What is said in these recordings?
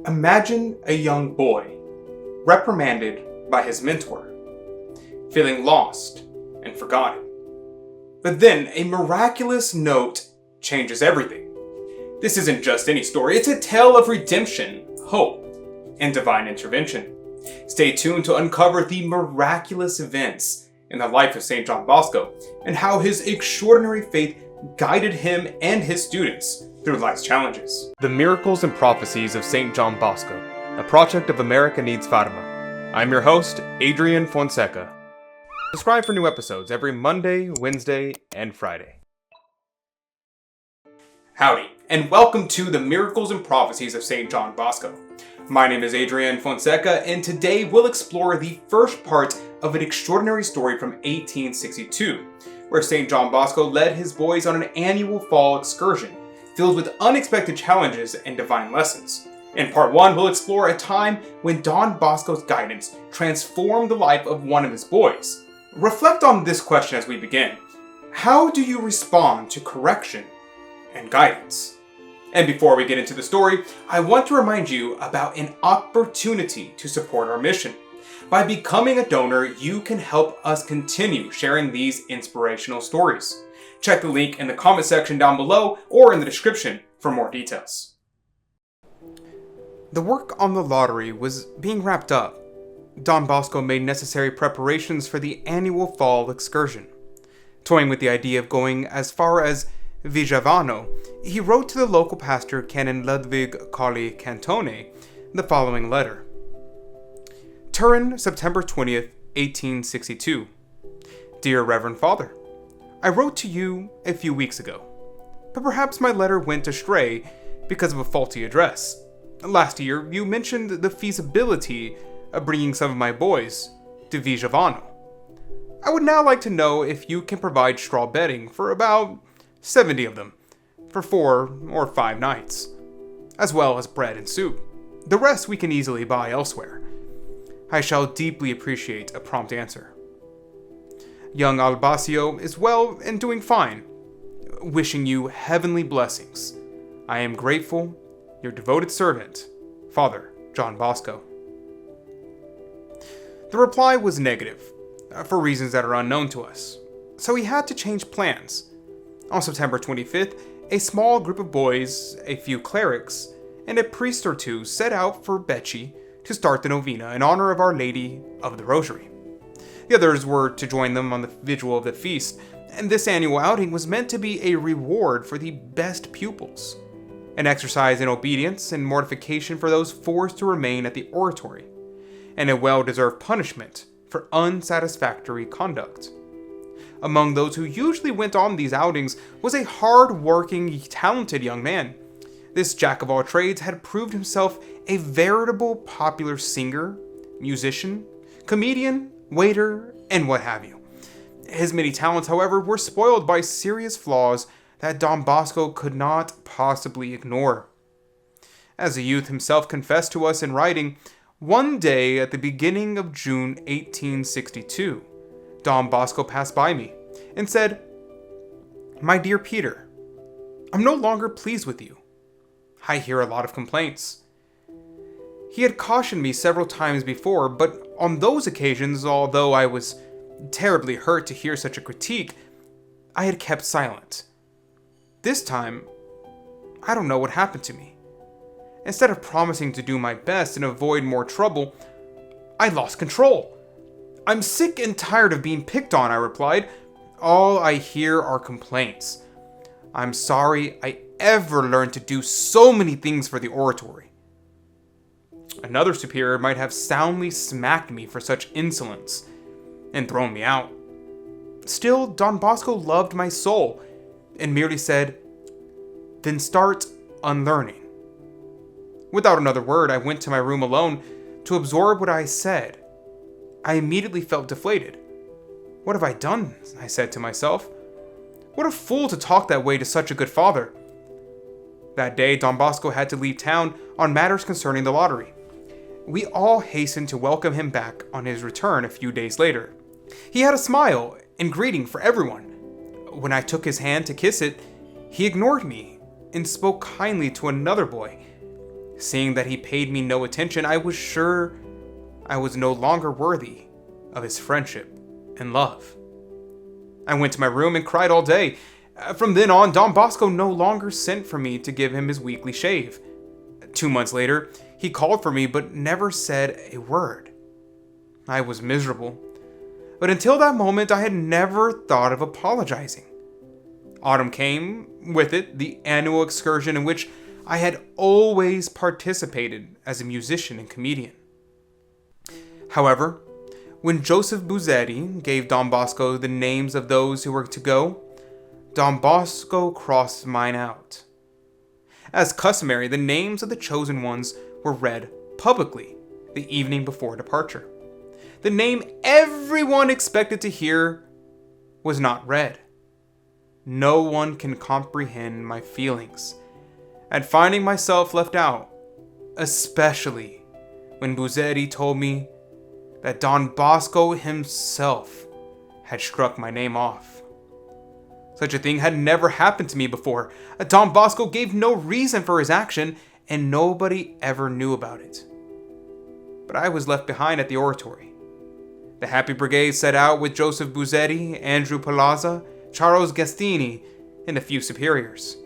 Imagine a young boy reprimanded by his mentor, feeling lost and forgotten. But then a miraculous note changes everything. This isn't just any story, it's a tale of redemption, hope, and divine intervention. Stay tuned to uncover the miraculous events in the life of St. John Bosco and how his extraordinary faith guided him and his students through life's challenges. The Miracles and Prophecies of St. John Bosco, a project of America Needs Fatima. I'm your host, Adrian Fonseca. Subscribe for new episodes every Monday, Wednesday, and Friday. Howdy, and welcome to the Miracles and Prophecies of St. John Bosco. My name is Adrian Fonseca, and today we'll explore the first part of an extraordinary story from 1862, where St. John Bosco led his boys on an annual fall excursion, filled with unexpected challenges and divine lessons. In part 1, we'll explore a time when Don Bosco's guidance transformed the life of one of his boys. Reflect on this question as we begin. How do you respond to correction and guidance? And before we get into the story, I want to remind you about an opportunity to support our mission. By becoming a donor, you can help us continue sharing these inspirational stories. Check the link in the comment section down below or in the description for more details. The work on the lottery was being wrapped up. Don Bosco made necessary preparations for the annual fall excursion. Toying with the idea of going as far as Vigevano, he wrote to the local pastor, Canon Ludwig Colli Cantone, the following letter. Turin, September 20th, 1862. Dear Reverend Father, I wrote to you a few weeks ago, but perhaps my letter went astray because of a faulty address. Last year, you mentioned the feasibility of bringing some of my boys to Vigevano. I would now like to know if you can provide straw bedding for about 70 of them, for 4 or 5 nights, as well as bread and soup. The rest we can easily buy elsewhere. I shall deeply appreciate a prompt answer. Young Albasio is well and doing fine. Wishing you heavenly blessings. I am grateful, your devoted servant, Father John Bosco. The reply was negative, for reasons that are unknown to us, so he had to change plans. On September 25th, a small group of boys, a few clerics, and a priest or two set out for Becci to start the Novena in honor of Our Lady of the Rosary. The others were to join them on the vigil of the feast, and this annual outing was meant to be a reward for the best pupils, an exercise in obedience and mortification for those forced to remain at the oratory, and a well-deserved punishment for unsatisfactory conduct. Among those who usually went on these outings was a hard-working, talented young man. This jack-of-all-trades had proved himself a veritable popular singer, musician, comedian, waiter, and what have you. His many talents, however, were spoiled by serious flaws that Don Bosco could not possibly ignore. As a youth himself confessed to us in writing, one day at the beginning of June 1862, Don Bosco passed by me and said, My dear Peter, I'm no longer pleased with you. I hear a lot of complaints. He had cautioned me several times before, but on those occasions, although I was terribly hurt to hear such a critique, I had kept silent. This time, I don't know what happened to me. Instead of promising to do my best and avoid more trouble, I lost control. I'm sick and tired of being picked on, I replied. All I hear are complaints. I'm sorry I ever learned to do so many things for the oratory. Another superior might have soundly smacked me for such insolence and thrown me out. Still, Don Bosco loved my soul and merely said, Then start unlearning. Without another word, I went to my room alone to absorb what I said. I immediately felt deflated. What have I done? I said to myself. What a fool to talk that way to such a good father. That day, Don Bosco had to leave town on matters concerning the lottery. We all hastened to welcome him back on his return a few days later. He had a smile and greeting for everyone. When I took his hand to kiss it, he ignored me and spoke kindly to another boy. Seeing that he paid me no attention, I was sure I was no longer worthy of his friendship and love. I went to my room and cried all day. From then on, Don Bosco no longer sent for me to give him his weekly shave. 2 months later, he called for me but never said a word. I was miserable, but until that moment I had never thought of apologizing. Autumn came, with it the annual excursion in which I had always participated as a musician and comedian. However, when Joseph Buzzetti gave Don Bosco the names of those who were to go, Don Bosco crossed mine out. As customary, the names of the chosen ones were read publicly the evening before departure. The name everyone expected to hear was not read. No one can comprehend my feelings at finding myself left out, especially when Buzzetti told me that Don Bosco himself had struck my name off. Such a thing had never happened to me before. Don Bosco gave no reason for his action, and nobody ever knew about it. But I was left behind at the oratory. The Happy Brigade set out with Joseph Buzzetti, Andrew Palazza, Charles Gastini, and a few superiors.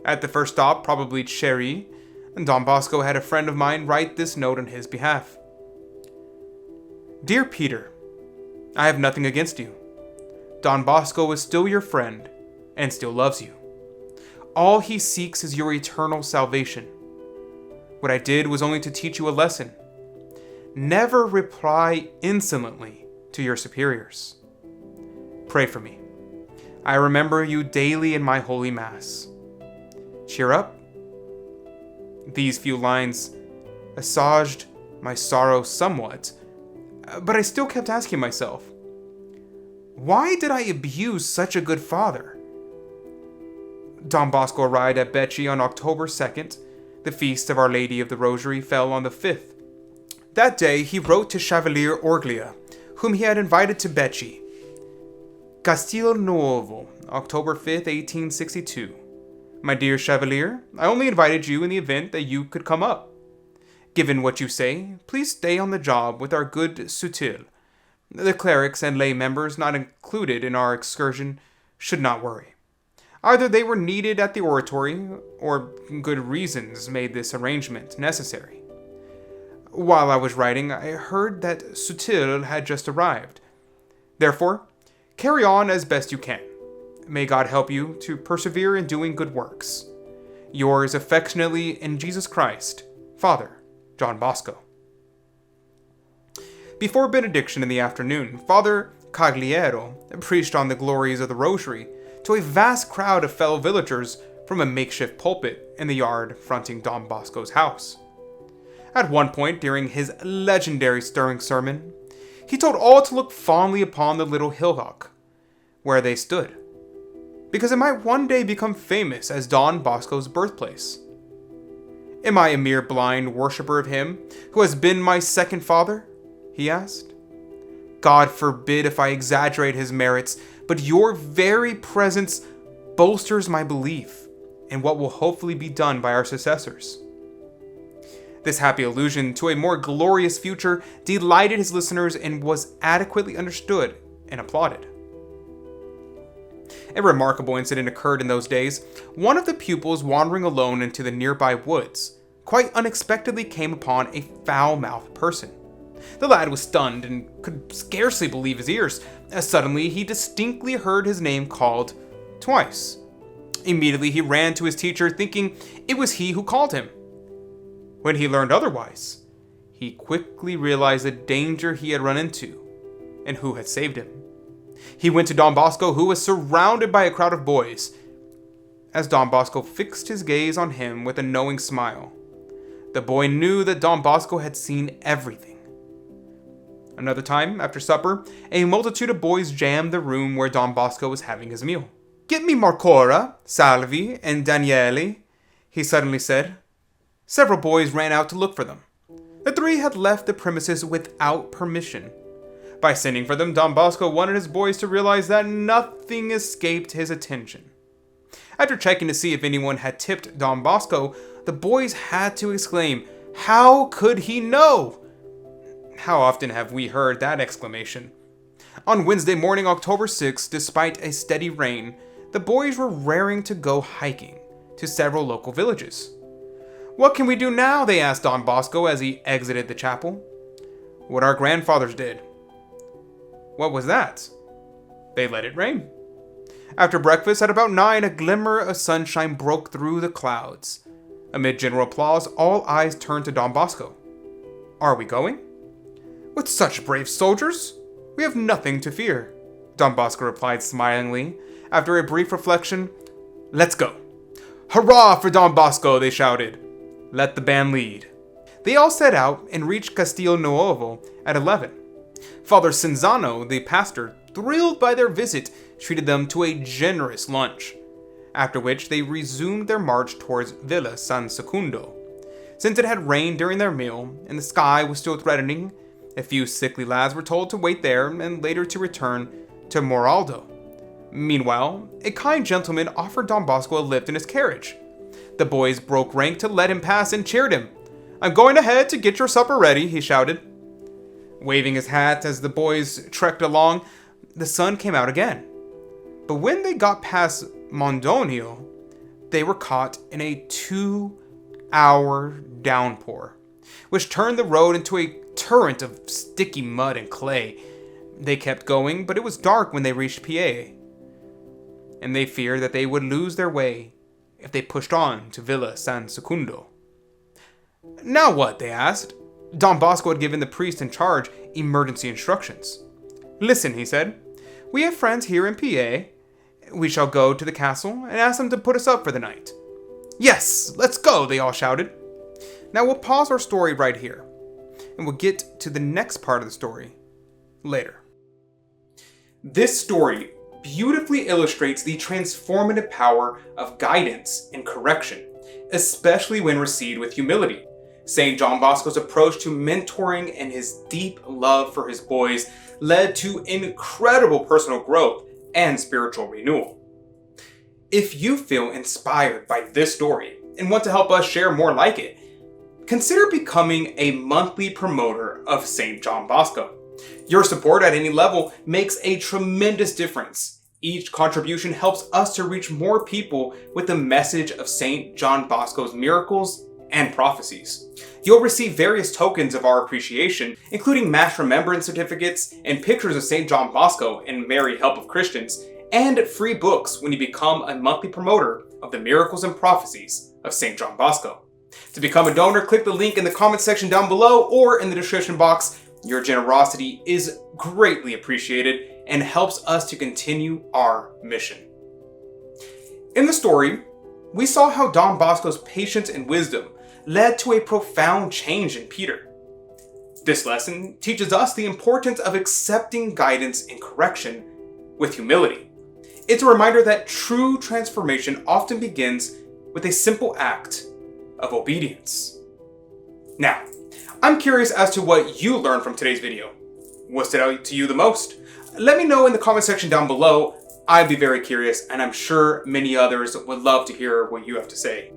At the first stop, probably Cherry, Don Bosco had a friend of mine write this note on his behalf. Dear Peter, I have nothing against you. Don Bosco is still your friend and still loves you. All he seeks is your eternal salvation. What I did was only to teach you a lesson. Never reply insolently to your superiors. Pray for me. I remember you daily in my holy mass. Cheer up. These few lines assuaged my sorrow somewhat, but I still kept asking myself, why did I abuse such a good father? Don Bosco arrived at Becce on October 2nd. The feast of Our Lady of the Rosary fell on the 5th. That day he wrote to Chevalier Orglia, whom he had invited to Becce. Castel Nuovo, October 5th, 1862. My dear Chevalier, I only invited you in the event that you could come up. Given what you say, please stay on the job with our good Sutil. The clerics and lay members not included in our excursion should not worry. Either they were needed at the oratory, or good reasons made this arrangement necessary. While I was writing, I heard that Sutil had just arrived. Therefore, carry on as best you can. May God help you to persevere in doing good works. Yours affectionately in Jesus Christ, Father John Bosco. Before benediction in the afternoon, Father Cagliero preached on the glories of the Rosary to a vast crowd of fellow villagers from a makeshift pulpit in the yard fronting Don Bosco's house. At one point during his legendary stirring sermon, he told all to look fondly upon the little hillock where they stood, because it might one day become famous as Don Bosco's birthplace. Am I a mere blind worshipper of him who has been my second father? He asked. God forbid if I exaggerate his merits, but your very presence bolsters my belief in what will hopefully be done by our successors. This happy allusion to a more glorious future delighted his listeners and was adequately understood and applauded. A remarkable incident occurred in those days. One of the pupils, wandering alone into the nearby woods, quite unexpectedly came upon a foul-mouthed person. The lad was stunned and could scarcely believe his ears, as suddenly he distinctly heard his name called twice. Immediately he ran to his teacher, thinking it was he who called him. When he learned otherwise, he quickly realized the danger he had run into and who had saved him. He went to Don Bosco, who was surrounded by a crowd of boys. As Don Bosco fixed his gaze on him with a knowing smile, the boy knew that Don Bosco had seen everything. Another time, after supper, a multitude of boys jammed the room where Don Bosco was having his meal. "Get me Marcora, Salvi, and Daniele," he suddenly said. Several boys ran out to look for them. The three had left the premises without permission. By sending for them, Don Bosco wanted his boys to realize that nothing escaped his attention. After checking to see if anyone had tipped Don Bosco, the boys had to exclaim, "How could he know?" How often have we heard that exclamation? On Wednesday morning, October 6th, despite a steady rain, the boys were raring to go hiking to several local villages. "What can we do now?" they asked Don Bosco as he exited the chapel. "What our grandfathers did." "What was that?" "They let it rain." After breakfast at about 9, a glimmer of sunshine broke through the clouds. Amid general applause, all eyes turned to Don Bosco. "Are we going?" "With such brave soldiers, we have nothing to fear," Don Bosco replied smilingly. After a brief reflection, "Let's go." "Hurrah for Don Bosco!" they shouted. "Let the band lead." They all set out and reached Castillo Nuovo at 11. Father Cinzano, the pastor, thrilled by their visit, treated them to a generous lunch, after which they resumed their march towards Villa San Secundo. Since it had rained during their meal and the sky was still threatening, a few sickly lads were told to wait there and later to return to Moraldo. Meanwhile, a kind gentleman offered Don Bosco a lift in his carriage. The boys broke rank to let him pass and cheered him. "I'm going ahead to get your supper ready," he shouted. Waving his hat as the boys trekked along, the sun came out again. But when they got past Mondonio, they were caught in a 2-hour downpour, which turned the road into a torrent of sticky mud and clay. They kept going, but it was dark when they reached Pie, and they feared that they would lose their way if they pushed on to Villa San Secundo. "Now what?" they asked. Don Bosco had given the priest in charge emergency instructions. "Listen," he said. "We have friends here in Pie. We shall go to the castle and ask them to put us up for the night." "Yes, let's go," they all shouted. Now we'll pause our story right here, and we'll get to the next part of the story later. This story beautifully illustrates the transformative power of guidance and correction, especially when received with humility. St. John Bosco's approach to mentoring and his deep love for his boys led to incredible personal growth and spiritual renewal. If you feel inspired by this story and want to help us share more like it, consider becoming a monthly promoter of St. John Bosco. Your support at any level makes a tremendous difference. Each contribution helps us to reach more people with the message of St. John Bosco's miracles and prophecies. You'll receive various tokens of our appreciation, including Mass Remembrance certificates and pictures of St. John Bosco and Mary Help of Christians, and free books when you become a monthly promoter of the miracles and prophecies of St. John Bosco. To become a donor, click the link in the comment section down below or in the description box. Your generosity is greatly appreciated and helps us to continue our mission. In the story, we saw how Don Bosco's patience and wisdom led to a profound change in Peter. This lesson teaches us the importance of accepting guidance and correction with humility. It's a reminder that true transformation often begins with a simple act of obedience. Now, I'm curious as to what you learned from today's video. What stood out to you the most? Let me know in the comment section down below. I'd be very curious, and I'm sure many others would love to hear what you have to say.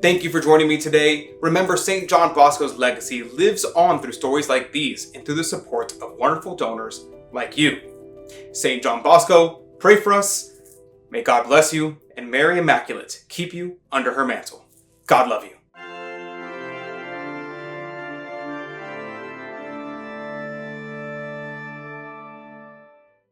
Thank you for joining me today. Remember, St. John Bosco's legacy lives on through stories like these and through the support of wonderful donors like you. St. John Bosco, pray for us. May God bless you, and Mary Immaculate keep you under her mantle. God love you.